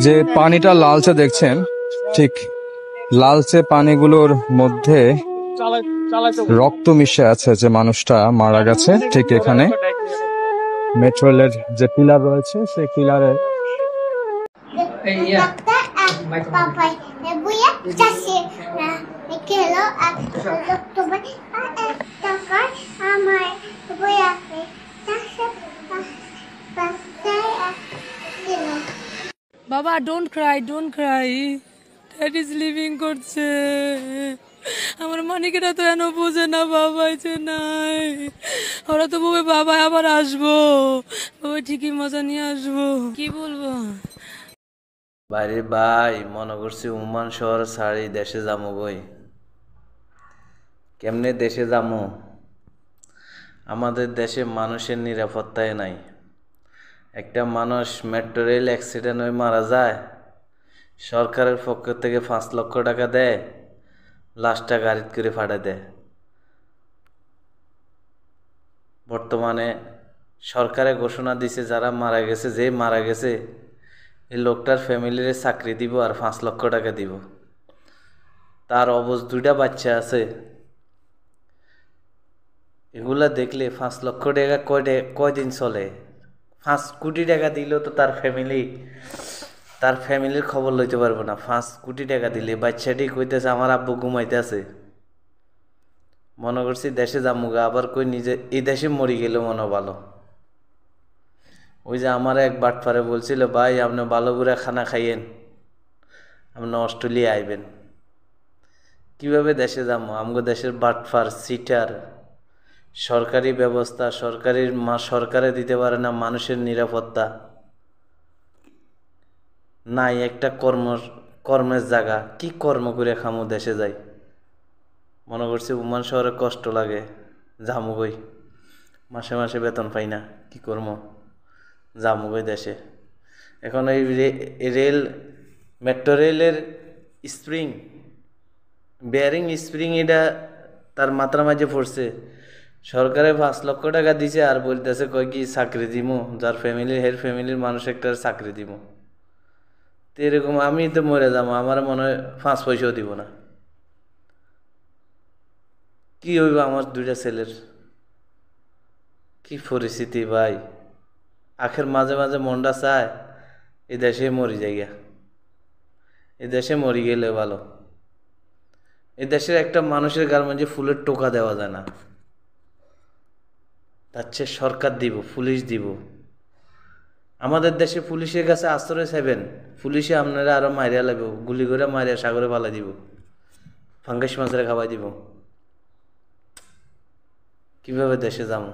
যে পানিটা লালচে দেখছেন, ঠিক লালচে পানিগুলোর মধ্যে রক্ত মিশে আছে, যে মানুষটা মারা গেছে। ঠিক এখানে মেট্রো রেলের যে পিলার রয়েছে সেই পিলারে বাবা don't Cry, don't Cry, that is living করছে। আমার মানিকেরা তো এন বোঝে না, বাবা যে নাই, ওরা তো বলবে বাবা আবার আসবো, বাবা ঠিকই মজা নিয়ে আসবো, কি বলবো। বাইরে ভাই মনে করছি উমান শহর ছাড়ি দেশে যাবো বই। কেমনে দেশে যাবো? আমাদের দেশে মানুষের নিরাপত্তায় নাই। একটা মানুষ মেট্রো রেল অ্যাক্সিডেন্ট হয়ে মারা যায়, সরকারের পক্ষ থেকে 5 লক্ষ টাকা দেয়, লাশটা গাড়িতে করে ফাটায় দেয়। বর্তমানে সরকারে ঘোষণা দিছে যারা মারা গেছে, যে মারা গেছে এই লোকটার ফ্যামিলির চাকরি দিব আর 5 লক্ষ টাকা দিব। তার অবশ 2টা বাচ্চা আছে। এগুলা দেখলে 5 লক্ষ টাকা কয়দিন চলে? 5 কোটি টাকা দিলেও তো তার ফ্যামিলির খবর লইতে পারবো না। 5 কোটি টাকা দিলে বাচ্চাটি কইতেছে আমার আব্বু ঘুমাইতে আছে। মনে করছি দেশে যামুগা, আবার কই নিজে এই দেশে মরি গেলে মনে ভালো। ওই যে আমার এক বাটপারে বলছিল, ভাই আপনি ভালো করে খানা খাইয়েন, আপনি অস্ট্রেলিয়া আইবেন। কিভাবে দেশে যাবো? আমগো দেশের বাটপার, সিটার, সরকারি ব্যবস্থা সরকারে দিতে পারে না মানুষের নিরাপত্তা নাই। একটা কর্মের জায়গা, কি কর্ম করে খামু দেশে যাই? মনে করছি উমান শহরে কষ্ট লাগে, যামু গই, মাসে মাসে বেতন পাই না, কি করবো, যামু গই দেশে। এখন এই মেট্রো রেলের স্প্রিং, বেয়ারিং স্প্রিং, এটা তার মাত্রা মাঝে পড়ছে। সরকারে 5 লক্ষ টাকা দিছে আর বলতেছে কয় কি চাকরি দিমু, যার ফ্যামিলির মানুষ একটা চাকরি দিমু। তো এরকম আমি তো মরে যাবো, আমার মনে হয় 5 পয়সাও দিব না। কি হইব আমার 2টা ছেলের? কি পরিস্থিতি ভাই! আখের মাঝে মাঝে মনটা চায় এই দেশে মরি যাইয়া, এই দেশে মরি গেলে ভালো। এই দেশের একটা মানুষের গার মাঝে ফুলের টোকা দেওয়া যায় না, তার চেয়ে সরকার দিব, পুলিশ দিব। আমাদের দেশে পুলিশের কাছে আশ্রয় চাইবেন, পুলিশে আপনারা আরো মারিয়া লাগবে, গুলি করে মারিয়া সাগরে পালা দিব, ফাঙ্গাস মাছের খাওয়াই দিব। কিভাবে দেশে যাবো?